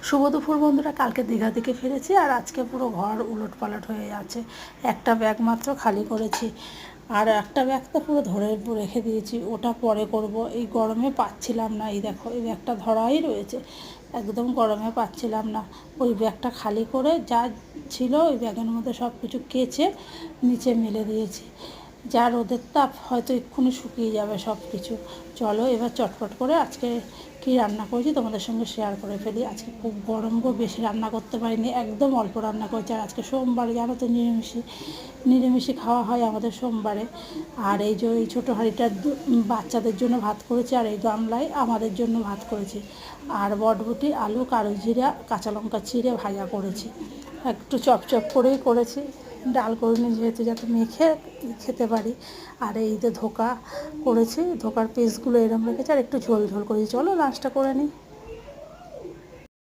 শুভ দুপুর বন্ধুরা। কালকে দীঘা থেকে ফিরেছি আর আজকে পুরো ঘর উলটপালট হয়ে আছে। একটা ব্যাগ মাত্র খালি করেছি, আর একটা ব্যাগ তো পুরো ধরে রেখে দিয়েছি, ওটা পরে করব। এই গরমে পাচ্ছিলাম না, এই দেখো এই ব্যাগটা ধরাই রয়েছে, একদম গরমে পাচ্ছিলাম না। ওই ব্যাগটা খালি করে যা ছিল ওই ব্যাগের মধ্যে সব কিছু কেচে নিচে মেলে দিয়েছি। যা রোদের তাপ, হয়তো এক্ষুনি শুকিয়ে যাবে সব কিছু। চলো এবার চটপট করে আজকে কী রান্না করেছি তোমাদের সঙ্গে শেয়ার করে ফেলি। আজকে খুব গরম গো, বেশি রান্না করতে পারিনি, একদম অল্প রান্না করেছি। আর আজকে সোমবার, জানো তো, নিরামিষি খাওয়া হয় আমাদের সোমবারে। আর এই যে এই ছোটো হাঁড়িটা বাচ্চাদের জন্য ভাত করেছি, আর এই গামলায় আমাদের জন্য ভাত করেছি। আর বটবটি, আলু, কালো জিরা, কাঁচা লঙ্কা চিড়ে ভাজা করেছি, একটু চপচপ করেই করেছি। ডাল করিনি যেহেতু, যাতে মেখে খেতে পারি। আর এই যে ধোকা করেছি, ধোকার পিসগুলো এরম রেখেছি, আর একটু ঝোল ঝোল করেছি। চলো লাঞ্চটা করে নিই।